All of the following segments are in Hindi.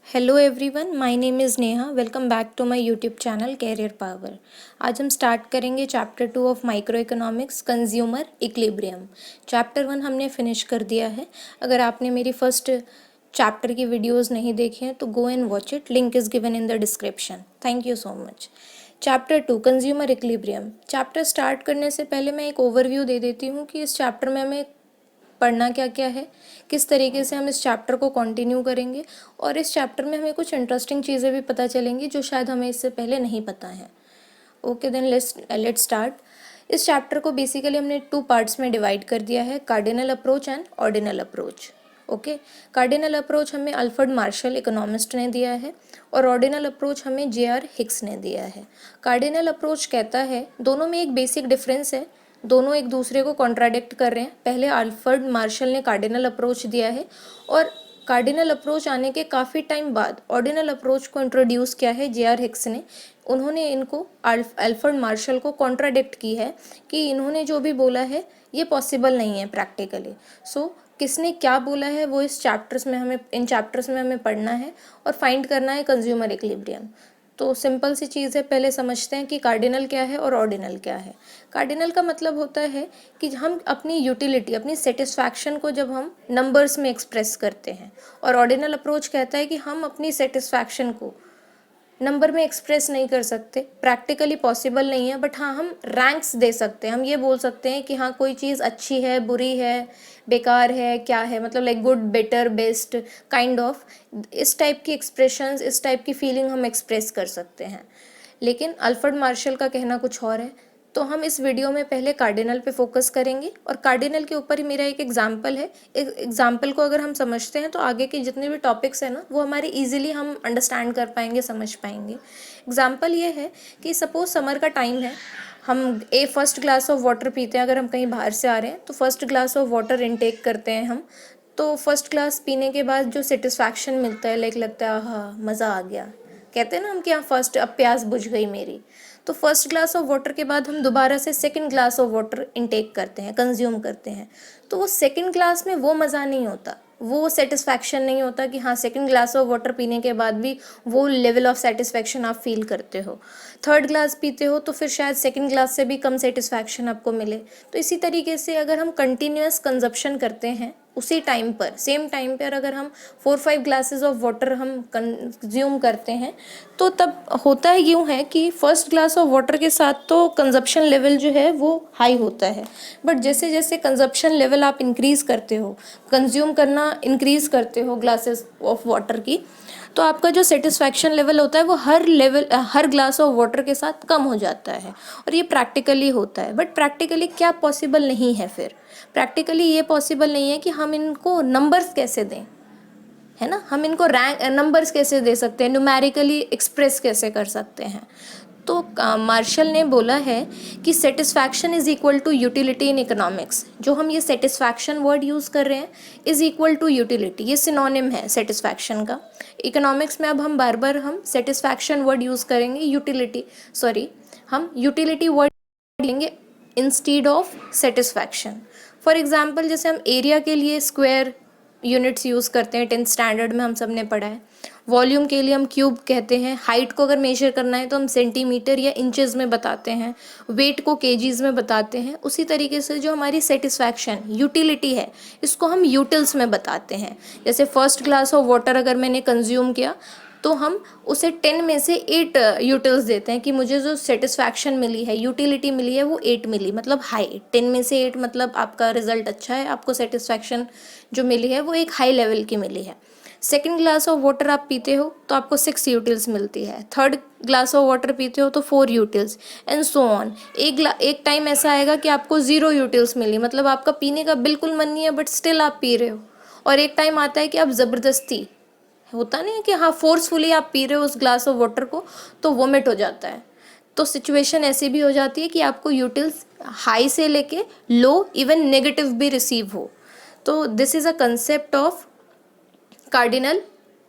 Hello everyone, my name is Neha. Welcome back to my YouTube channel career power. आज हम स्टार्ट करेंगे chapter 2 of microeconomics, consumer equilibrium. Chapter 1 हमने फिनिश कर दिया है। अगर आपने मेरी फर्स्ट चैप्टर की वीडियोस नहीं देखी हैं तो go and watch it, link is given in the description. Thank you so much. Chapter 2 consumer equilibrium. Chapter start करने से पहले मैं एक ओवरव्यू दे देती हूँ कि इस चैप्टर में हमें पढ़ना क्या क्या है, किस तरीके से हम इस चैप्टर को कंटिन्यू करेंगे, और इस चैप्टर में हमें कुछ इंटरेस्टिंग चीज़ें भी पता चलेंगी जो शायद हमें इससे पहले नहीं पता है। Okay then let's start. इस चैप्टर को बेसिकली हमने 2 पार्ट्स में डिवाइड कर दिया है, cardinal approach and ordinal approach. Okay, cardinal approach हमें अल्फ्रेड मार्शल इकोनॉमिस्ट ने दिया है और ऑर्डिनल अप्रोच हमें जे.आर. हिक्स ने दिया है। कार्डिनल अप्रोच कहता है, दोनों में एक बेसिक डिफरेंस है, दोनों एक दूसरे को कॉन्ट्राडिक्ट कर रहे हैं। पहले अल्फ्रेड मार्शल ने कार्डिनल अप्रोच दिया है और कार्डिनल अप्रोच आने के काफ़ी टाइम बाद ऑर्डिनल अप्रोच को इंट्रोड्यूस किया है जे.आर. हिक्स ने। उन्होंने इनको अल्फ्रेड मार्शल को कॉन्ट्राडिक्ट की है कि इन्होंने जो भी बोला है ये पॉसिबल नहीं है प्रैक्टिकली। सो किसने क्या बोला है वो इन चैप्टर्स में हमें पढ़ना है और फाइंड करना है कंज्यूमर इक्विलिब्रियम। तो सिंपल सी चीज़ है, पहले समझते हैं कि कार्डिनल क्या है और ऑर्डिनल क्या है। कार्डिनल का मतलब होता है कि हम अपनी यूटिलिटी, अपनी सेटिस्फैक्शन को जब हम नंबर्स में एक्सप्रेस करते हैं, और ऑर्डिनल अप्रोच कहता है कि हम अपनी सेटिस्फैक्शन को नंबर में एक्सप्रेस नहीं कर सकते, प्रैक्टिकली पॉसिबल नहीं है, बट हाँ हम रैंक्स दे सकते हैं। हम ये बोल सकते हैं कि हाँ कोई चीज़ अच्छी है, बुरी है, बेकार है, क्या है, मतलब like good, better, best kind of, इस टाइप की एक्सप्रेशंस, इस टाइप की फीलिंग हम एक्सप्रेस कर सकते हैं। लेकिन अल्फ्रेड मार्शल का कहना कुछ और है। तो हम इस वीडियो में पहले कार्डिनल पे फोकस करेंगे और कार्डिनल के ऊपर ही मेरा एक एग्जाम्पल है। एग्जाम्पल को अगर हम समझते हैं तो आगे के जितने भी टॉपिक्स हैं ना वो हमारे इजीली हम अंडरस्टैंड कर पाएंगे, समझ पाएंगे। एग्जाम्पल ये है कि सपोज समर का टाइम है, हम फर्स्ट ग्लास ऑफ वाटर पीते हैं। अगर हम कहीं बाहर से आ रहे हैं तो first glass of water intake करते हैं हम। तो फर्स्ट ग्लास पीने के बाद जो सेटिस्फैक्शन मिलता है, लाइक लगता है हाँ मज़ा आ गया, कहते हैं ना हम कि हाँ फर्स्ट अब प्यास बुझ गई मेरी। तो फर्स्ट ग्लास ऑफ वाटर के बाद हम दोबारा से second glass of water intake करते हैं, कंज्यूम करते हैं। तो वो सेकंड ग्लास में वो मज़ा नहीं होता, वो सेटिस्फैक्शन नहीं होता कि हाँ सेकंड ग्लास ऑफ वाटर पीने के बाद भी वो लेवल ऑफ सेटिस्फैक्शन आप फील करते हो। थर्ड ग्लास पीते हो तो फिर शायद सेकंड ग्लास से भी कम सेटिस्फैक्शन आपको मिले। तो इसी तरीके से अगर हम कंटिन्यूअस कंजप्शन करते हैं, उसी टाइम पर, सेम टाइम पर अगर हम 4-5 ग्लासेस ऑफ वाटर हम कंज्यूम करते हैं, तो तब होता है यूँ है कि फर्स्ट ग्लास ऑफ वाटर के साथ तो कंजप्शन लेवल जो है वो हाई होता है, बट जैसे जैसे कंजप्शन लेवल आप इंक्रीज़ करते हो, कंज्यूम करना इंक्रीज़ करते हो ग्लासेस ऑफ वाटर की, तो आपका जो सेटिस्फैक्शन लेवल होता है वो हर ग्लास ऑफ वाटर के साथ कम हो जाता है। और ये प्रैक्टिकली होता है, बट प्रैक्टिकली क्या पॉसिबल नहीं है? फिर प्रैक्टिकली ये पॉसिबल नहीं है कि हम इनको नंबर्स कैसे दें, है ना, हम इनको रैंक नंबर्स कैसे दे सकते हैं, न्यूमेरिकली एक्सप्रेस कैसे कर सकते हैं। तो मार्शल ने बोला है कि satisfaction is equal to utility in economics. जो हम ये सेटिस्फैक्शन वर्ड यूज़ कर रहे हैं, इज इक्वल टू यूटिलिटी, ये सिनोनिम है सेटिस्फैक्शन का। इकोनॉमिक्स में अब हम बार बार हम सेटिस्फैक्शन वर्ड यूज़ करेंगे, हम यूटिलिटी वर्ड लेंगे instead of satisfaction. For example जैसे हम एरिया के लिए स्क्वायर यूनिट्स यूज़ करते हैं, 10th स्टैंडर्ड में हम सब ने पढ़ा है। वॉल्यूम के लिए हम क्यूब कहते हैं। हाइट को अगर मेजर करना है तो हम सेंटीमीटर या इंचेस में बताते हैं। वेट को केजीज में बताते हैं। उसी तरीके से जो हमारी सेटिस्फैक्शन यूटिलिटी है, इसको हम यूटिल्स में बताते हैं। जैसे फर्स्ट ग्लास ऑफ वाटर अगर मैंने कंज्यूम किया तो हम उसे 10 में से 8 यूटिल्स देते हैं कि मुझे जो सेटिस्फैक्शन मिली है, यूटिलिटी मिली है, वो 8 मिली, मतलब हाई। 10 में से 8 मतलब आपका रिजल्ट अच्छा है, आपको सेटिस्फैक्शन जो मिली है वो एक हाई लेवल की मिली है। सेकंड ग्लास ऑफ वाटर आप पीते हो तो आपको 6 यूटिल्स मिलती है। थर्ड ग्लास ऑफ वाटर पीते हो तो 4 यूटिल्स एंड सो ऑन। एक टाइम ऐसा आएगा कि आपको 0 यूटिल्स मिली, मतलब आपका पीने का बिल्कुल मन नहीं है बट स्टिल आप पी रहे हो। और एक टाइम आता है कि आप ज़बरदस्ती, होता नहीं है कि हाँ फोर्सफुली आप पी रहे हो उस ग्लास ऑफ वाटर को, तो वोमिट हो जाता है। तो सिचुएशन ऐसी भी हो जाती है कि आपको यूटिल्स हाई से लेके लो, इवन नेगेटिव भी रिसीव हो। तो this is a concept of cardinal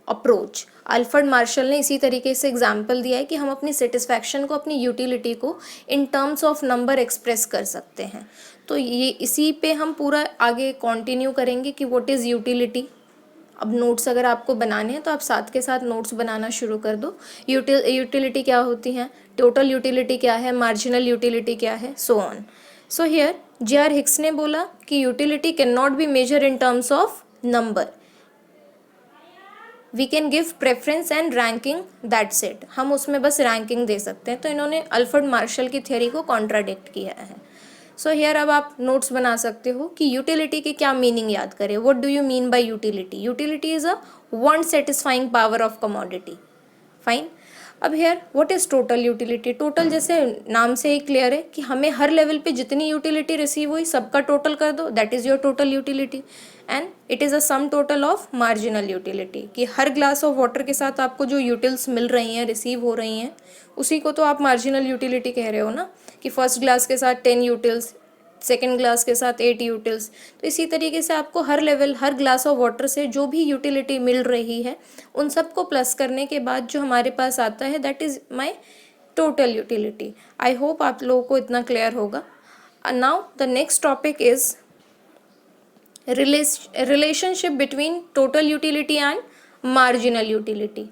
approach. Alfred Marshall ने इसी तरीके से एग्जाम्पल दिया है कि हम अपनी सेटिस्फैक्शन को, अपनी यूटिलिटी को इन टर्म्स ऑफ नंबर एक्सप्रेस कर सकते हैं। तो ये इसी पे हम पूरा आगे कंटिन्यू करेंगे कि व्हाट इज़ यूटिलिटी, अब नोट्स अगर आपको बनाने हैं तो आप साथ के साथ नोट्स बनाना शुरू कर दो। यूटिलिटी क्या होती हैं, टोटल यूटिलिटी क्या है, मार्जिनल यूटिलिटी क्या है, so on. So here J.R. Hicks ने बोला कि utility can not be measure in terms of number, we can give preference and ranking, that's it. हम उसमें बस रैंकिंग दे सकते हैं। तो इन्होंने अल्फ्रेड मार्शल की थ्योरी को कॉन्ट्राडिक्ट किया है। सो हियर अब आप नोट्स बना सकते हो कि यूटिलिटी की क्या मीनिंग याद करें। What do you mean by utility? Utility is a want satisfying power of commodity. Fine. अब here what is total utility? Total जैसे नाम से ही क्लियर है कि हमें हर लेवल पे जितनी यूटिलिटी रिसीव हुई सबका टोटल कर दो, that is your total utility. And it is a sum total of marginal utility, कि हर ग्लास ऑफ वाटर के साथ आपको जो यूटिल्स मिल रही हैं, रिसीव हो रही हैं, उसी को तो आप मार्जिनल यूटिलिटी कह रहे हो ना, कि फर्स्ट ग्लास के साथ 10 यूटिल्स, सेकेंड ग्लास के साथ 8 यूटिल्स। तो इसी तरीके से आपको हर लेवल, हर ग्लास ऑफ वाटर से जो भी यूटिलिटी मिल रही है उन सबको प्लस करने के बाद जो हमारे पास आता है, that is my total utility. I hope आप लोगों को इतना क्लियर होगा। Now the next topic is relationship between total utility and marginal utility.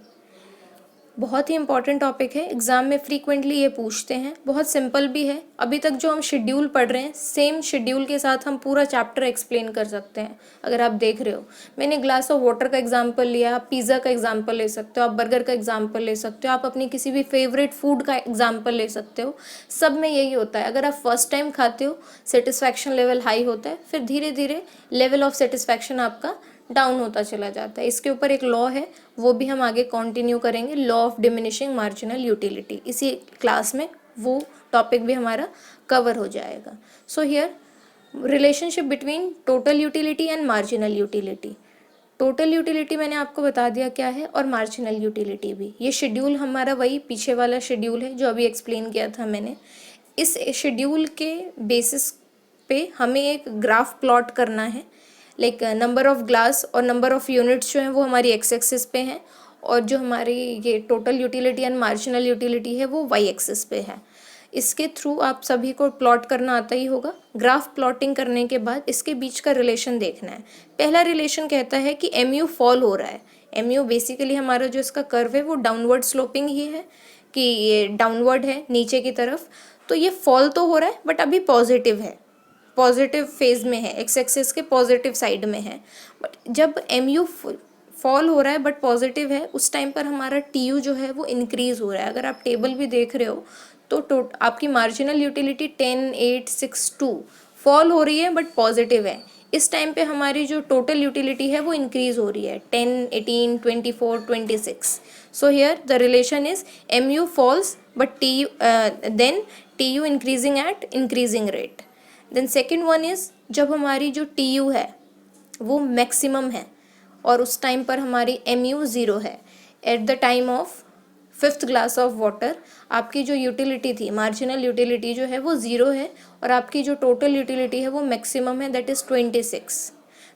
बहुत ही इंपॉर्टेंट टॉपिक है, एग्जाम में फ्रीक्वेंटली ये पूछते हैं, बहुत सिंपल भी है। अभी तक जो हम शेड्यूल पढ़ रहे हैं, सेम शेड्यूल के साथ हम पूरा चैप्टर एक्सप्लेन कर सकते हैं। अगर आप देख रहे हो, मैंने ग्लास ऑफ वाटर का एग्जांपल लिया, आप पिज़्ज़ा का एग्जांपल ले सकते हो, आप बर्गर का एग्जांपल ले सकते हो, आप अपनी किसी भी फेवरेट फूड का एग्जांपल ले सकते हो। सब में यही होता है, अगर आप फर्स्ट टाइम खाते हो सेटिस्फैक्शन लेवल हाई होता है, फिर धीरे धीरे लेवल ऑफ सेटिस्फैक्शन आपका डाउन होता चला जाता है। इसके ऊपर एक लॉ है, वो भी हम आगे कंटिन्यू करेंगे, law of diminishing marginal utility. इसी क्लास में वो टॉपिक भी हमारा कवर हो जाएगा। So here relationship between total utility and marginal utility. Total utility मैंने आपको बता दिया क्या है, और मार्जिनल यूटिलिटी भी। ये शेड्यूल हमारा वही पीछे वाला शेड्यूल है जो अभी एक्सप्लेन किया था मैंने। इस शेड्यूल के बेसिस पे हमें एक ग्राफ प्लॉट करना है, लाइक नंबर ऑफ ग्लास और नंबर ऑफ यूनिट्स जो हैं वो हमारी एक्स एक्सिस पे हैं, और जो हमारी ये total utility and marginal utility है वो वाई एक्सिस पे है। इसके थ्रू आप सभी को प्लॉट करना आता ही होगा। ग्राफ प्लॉटिंग करने के बाद इसके बीच का रिलेशन देखना है। पहला रिलेशन कहता है कि एम यू फॉल हो रहा है। एम यू बेसिकली हमारा जो इसका कर्व है वो डाउनवर्ड स्लोपिंग ही है, कि ये डाउनवर्ड है नीचे की तरफ। तो ये फॉल तो हो रहा है बट अभी पॉजिटिव है, पॉजिटिव फेज में है, एक्स एक्सिस के पॉजिटिव साइड में है। बट जब एम यू फॉल हो रहा है बट पॉजिटिव है, उस टाइम पर हमारा टी यू जो है वो इंक्रीज हो रहा है। अगर आप टेबल भी देख रहे हो तो आपकी मार्जिनल यूटिलिटी 10, 8, 6, 2 फॉल हो रही है बट पॉजिटिव है। इस टाइम पे हमारी जो टोटल यूटिलिटी है वो इंक्रीज हो रही है, 10, 18, 24, 26। So here the relation is M U falls but T U then T U increasing at increasing rate. Then second one is जब हमारी जो टी यू है वो मैक्सिमम है और उस टाइम पर हमारी एम यू ज़ीरो है। At the time of fifth glass of water आपकी जो यूटिलिटी थी, मार्जिनल यूटिलिटी जो है वो ज़ीरो है, और आपकी जो टोटल यूटिलिटी है वो मैक्सिमम है, दैट इज़ 26।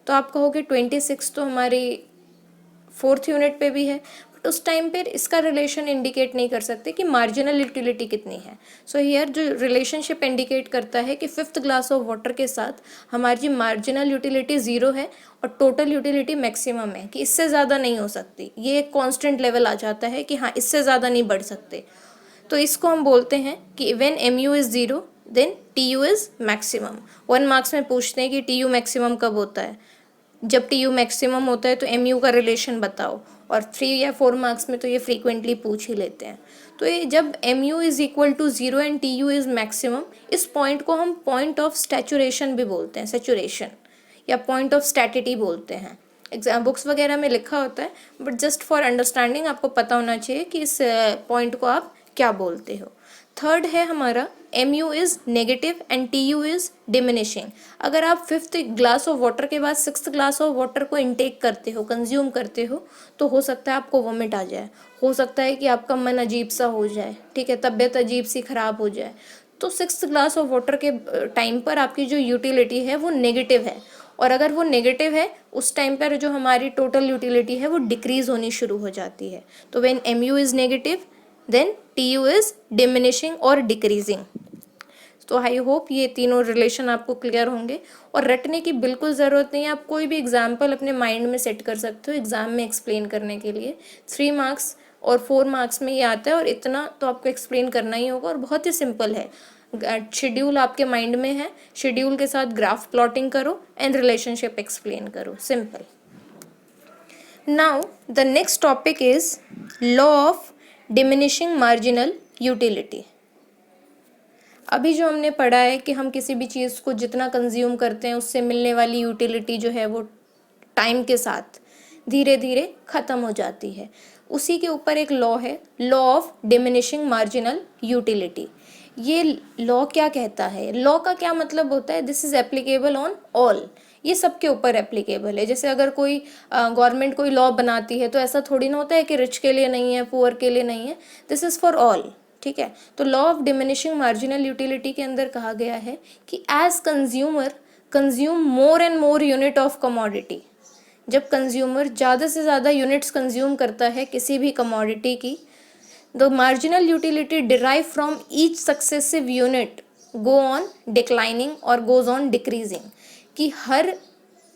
तो आप कहोगे 26 तो हमारी फोर्थ यूनिट पे भी है, बट उस टाइम पर इसका रिलेशन इंडिकेट नहीं कर सकते कि मार्जिनल यूटिलिटी कितनी है। सो हियर जो रिलेशनशिप इंडिकेट करता है कि फिफ्थ ग्लास ऑफ वाटर के साथ हमारी मार्जिनल यूटिलिटी ज़ीरो है और टोटल यूटिलिटी मैक्सिमम है, कि इससे ज़्यादा नहीं हो सकती। ये एक कॉन्स्टेंट लेवल आ जाता है कि हाँ इससे ज़्यादा नहीं बढ़ सकते। तो इसको हम बोलते हैं कि when M U is zero then T U is maximum. 1 marks में पूछते हैं कि टी यू मैक्सिमम कब होता है, जब टी यू मैक्सिमम होता है तो एम यू का रिलेशन बताओ, और 3 या 4 मार्क्स में तो ये फ्रीक्वेंटली पूछ ही लेते हैं। तो ये जब M U is equal to zero and T U is maximum, इस पॉइंट को हम पॉइंट ऑफ सैचुरेशन भी बोलते हैं, सैचुरेशन या पॉइंट ऑफ स्टैटिटी बोलते हैं। एग्जाम बुक्स वगैरह में लिखा होता है, बट जस्ट फॉर अंडरस्टैंडिंग आपको पता होना चाहिए कि इस पॉइंट को आप क्या बोलते हो। थर्ड है हमारा M U is negative and T U is diminishing. अगर आप फिफ्थ ग्लास ऑफ वाटर के बाद सिक्स्थ ग्लास ऑफ वाटर को इनटेक करते हो, कंज्यूम करते हो, तो हो सकता है आपको वोमिट आ जाए, हो सकता है कि आपका मन अजीब सा हो जाए, ठीक है, तबीयत अजीब सी ख़राब हो जाए। तो सिक्स्थ ग्लास ऑफ वाटर के टाइम पर आपकी जो यूटिलिटी है वो नेगेटिव है, और अगर वो नेगेटिव है उस टाइम पर जो हमारी टोटल यूटिलिटी है वो डिक्रीज़ होनी शुरू हो जाती है। तो when M U is negative then T U is diminishing और डिक्रीजिंग। तो आई होप ये तीनों रिलेशन आपको क्लियर होंगे और रटने की बिल्कुल ज़रूरत नहीं है। आप कोई भी एग्जाम्पल अपने माइंड में सेट कर सकते हो एग्जाम में एक्सप्लेन करने के लिए। 3 मार्क्स और 4 मार्क्स में ये आता है और इतना तो आपको एक्सप्लेन करना ही होगा और बहुत ही सिंपल है। शेड्यूल आपके माइंड में है, शेड्यूल के साथ ग्राफ प्लॉटिंग करो एंड रिलेशनशिप एक्सप्लेन करो, simple. Now the next topic is law of diminishing marginal utility. अभी जो हमने पढ़ा है कि हम किसी भी चीज़ को जितना कंज्यूम करते हैं उससे मिलने वाली यूटिलिटी जो है वो टाइम के साथ धीरे धीरे ख़त्म हो जाती है। उसी के ऊपर एक लॉ है, law of diminishing marginal utility. ये लॉ क्या कहता है, लॉ का क्या मतलब होता है, this is applicable on all, ये सबके ऊपर एप्लीकेबल है। जैसे अगर कोई गवर्नमेंट कोई लॉ बनाती है तो ऐसा थोड़ी ना होता है कि रिच के लिए नहीं है, पुअर के लिए नहीं है, दिस इज़ फॉर ऑल, ठीक है। तो law of diminishing marginal utility के अंदर कहा गया है कि as consumer consume more and more unit of commodity, जब कंज्यूमर ज़्यादा से ज़्यादा यूनिट्स कंज्यूम करता है किसी भी कमोडिटी की, the marginal utility derive from each successive unit go on declining और गोज ऑन डिक्रीजिंग, कि हर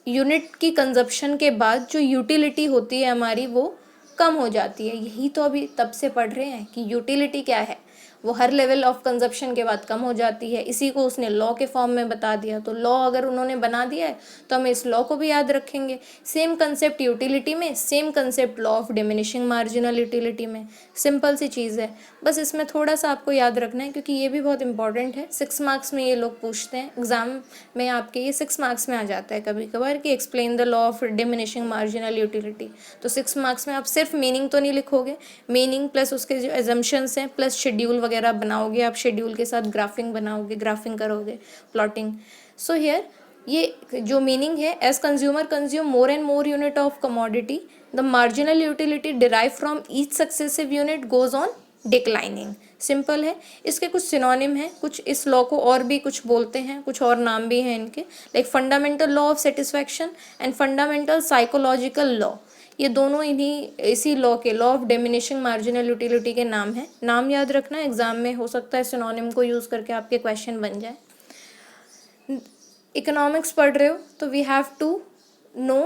यूनिट की कंजप्शन के बाद जो यूटिलिटी होती है हमारी वो कम हो जाती है। यही तो अभी तब से पढ़ रहे हैं कि यूटिलिटी क्या है, वो हर लेवल ऑफ कंजप्शन के बाद कम हो जाती है। इसी को उसने लॉ के फॉर्म में बता दिया। तो लॉ अगर उन्होंने बना दिया है तो हम इस लॉ को भी याद रखेंगे। सेम कंसेप्ट यूटिलिटी में, same concept law of diminishing marginal utility में, सिंपल सी चीज़ है। बस इसमें थोड़ा सा आपको याद रखना है क्योंकि ये भी बहुत इंपॉर्टेंट है। 6 मार्क्स में ये लोग पूछते हैं एग्जाम में, आपके ये 6 मार्क्स में आ जाता है कभी कभार कि explain the law of diminishing marginal utility. तो 6 मार्क्स में आप सिर्फ मीनिंग तो नहीं लिखोगे, मीनिंग प्लस उसके जो एजम्पशंस हैं प्लस शेड्यूल वगैरह बनाओगे, आप शेड्यूल के साथ ग्राफिंग बनाओगे, ग्राफिंग करोगे, प्लॉटिंग। सो हियर ये जो मीनिंग है, as consumer consume more and more unit of commodity, the marginal utility derive from each successive unit goes on declining. Simple है। इसके कुछ सिनोनिम हैं, कुछ इस लॉ को और भी कुछ बोलते हैं, कुछ और नाम भी हैं इनके, like fundamental law of satisfaction and fundamental psychological law. ये दोनों इसी लॉ के, law of diminishing marginal utility के नाम है। नाम याद रखना, एग्जाम में हो सकता है सिनोनिम को यूज़ करके आपके क्वेश्चन बन जाए। इकोनॉमिक्स पढ़ रहे हो तो वी हैव टू नो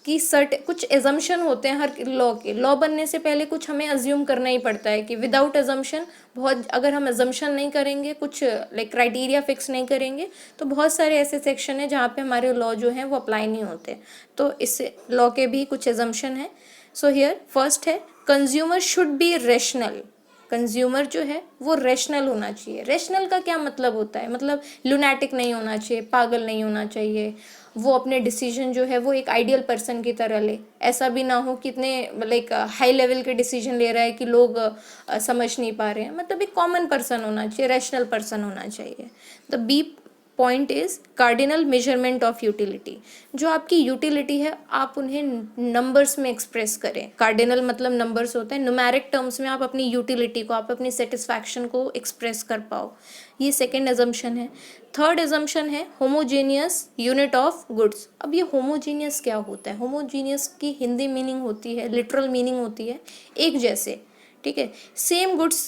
कि कुछ एजम्पशन होते हैं हर लॉ के। लॉ बनने से पहले कुछ हमें अज्यूम करना ही पड़ता है कि विदाउट एजम्पशन, बहुत अगर हम एजम्पशन नहीं करेंगे, कुछ लाइक क्राइटेरिया फिक्स नहीं करेंगे, तो बहुत सारे ऐसे सेक्शन हैं जहाँ पे हमारे लॉ जो हैं वो अप्लाई नहीं होते। तो इस लॉ के भी कुछ एजम्पशन है। सो हियर फर्स्ट है, consumer should be rational. Consumer जो है वो रेशनल होना चाहिए। रेशनल का क्या मतलब होता है, मतलब लुनैटिक नहीं होना चाहिए, पागल नहीं होना चाहिए, वो अपने डिसीजन जो है वो एक आइडियल पर्सन की तरह ले। ऐसा भी ना हो कि इतने लाइक हाई लेवल के डिसीजन ले रहा है कि लोग समझ नहीं पा रहे हैं, मतलब एक कॉमन पर्सन होना चाहिए, रैशनल पर्सन होना चाहिए। The B point is cardinal measurement of utility. जो आपकी यूटिलिटी है आप उन्हें नंबर्स में एक्सप्रेस करें। कार्डिनल मतलब नंबर्स होता है, न्यूमेरिक टर्म्स में आप अपनी यूटिलिटी को, आप अपनी सेटिस्फैक्शन को एक्सप्रेस कर पाओ। ये सेकेंड एजम्पशन है। थर्ड एजम्पशन है होमोजेनियस यूनिट ऑफ गुड्स। अब ये होमोजेनियस क्या होता है? होमोजेनियस की हिंदी मीनिंग होती है, लिटरल मीनिंग होती है एक जैसे, ठीक है। सेम गुड्स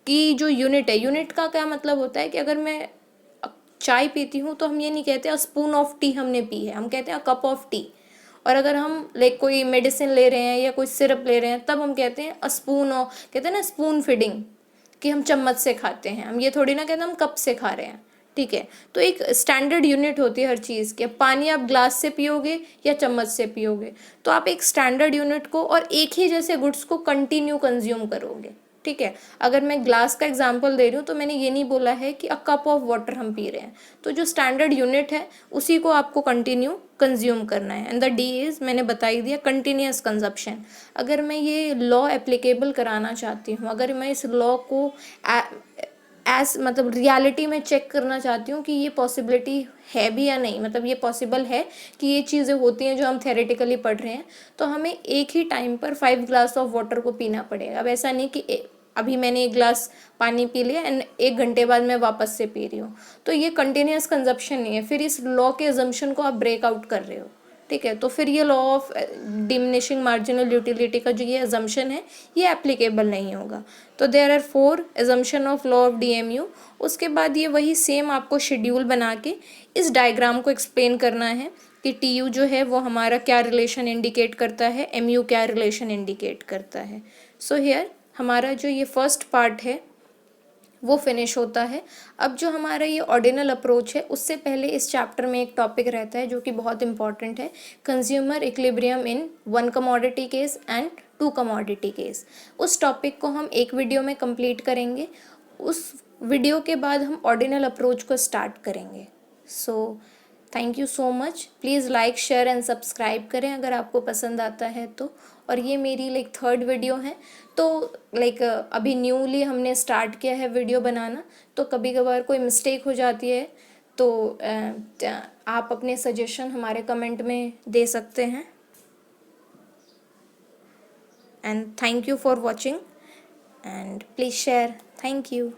की जो यूनिट है, यूनिट का क्या मतलब होता है कि अगर मैं चाय पीती हूँ तो हम ये नहीं कहते अ स्पून ऑफ टी हमने पी है, हम कहते हैं अ कप ऑफ टी। और अगर हम लाइक कोई मेडिसिन ले रहे हैं या कोई सिरप ले रहे हैं तब हम कहते हैं अ स्पून ऑफ, कहते हैं ना स्पून फीडिंग, कि हम चम्मच से खाते हैं। हम ये थोड़ी ना कहते हम कप से खा रहे हैं, ठीक है। तो एक स्टैंडर्ड यूनिट होती है हर चीज़ की। पानी आप ग्लास से पियोगे या चम्मच से पियोगे, तो आप एक स्टैंडर्ड यूनिट को और एक ही जैसे गुड्स को कंटिन्यू कंज्यूम करोगे, ठीक है। अगर मैं ग्लास का एग्जांपल दे रही हूँ तो मैंने ये नहीं बोला है कि अ कप ऑफ वाटर हम पी रहे हैं। तो जो स्टैंडर्ड यूनिट है उसी को आपको कंटिन्यू कंज्यूम करना है। एंड द डी इज, मैंने बता ही दिया, कंटिन्यूस कंजप्शन। अगर मैं ये लॉ एप्लीकेबल कराना चाहती हूँ, अगर मैं इस लॉ को एज मतलब रियलिटी में चेक करना चाहती हूँ कि ये पॉसिबिलिटी है भी या नहीं, मतलब ये पॉसिबल है कि ये चीज़ें होती हैं जो हम थेरेटिकली पढ़ रहे हैं, तो हमें एक ही टाइम पर 5 ग्लास ऑफ वाटर को पीना पड़ेगा। अब ऐसा नहीं कि अभी मैंने 1 ग्लास पानी पी लिया एंड 1 घंटे बाद मैं वापस से पी रही हूँ, तो ये कंटिन्यूस कंजप्शन नहीं है। फिर इस लॉ के अजम्पशन को आप ब्रेक आउट कर रहे हो, ठीक है। तो फिर ये law of diminishing marginal utility का जो ये अजम्पशन है ये एप्लीकेबल नहीं होगा। तो there are 4 assumption of law of DMU. उसके बाद ये वही सेम आपको शेड्यूल बना के इस डायग्राम को एक्सप्लेन करना है कि टी यू जो है वो हमारा क्या रिलेशन इंडिकेट करता है, एम यू क्या रिलेशन इंडिकेट करता है। सो हियर हमारा जो ये फर्स्ट पार्ट है वो फिनिश होता है। अब जो हमारा ये ऑर्डिनल अप्रोच है उससे पहले इस चैप्टर में एक टॉपिक रहता है जो कि बहुत इंपॉर्टेंट है, consumer equilibrium in 1 commodity case and 2 commodity case. उस टॉपिक को हम एक वीडियो में कंप्लीट करेंगे। उस वीडियो के बाद हम ऑर्डिनल अप्रोच को स्टार्ट करेंगे। So thank you so much. Please like share and subscribe करें अगर आपको पसंद आता है तो। और ये मेरी थर्ड वीडियो है, तो अभी न्यूली हमने स्टार्ट किया है वीडियो बनाना, तो कभी कभार कोई मिस्टेक हो जाती है तो आप अपने सजेशन हमारे कमेंट में दे सकते हैं। And thank you for watching and please share. Thank you.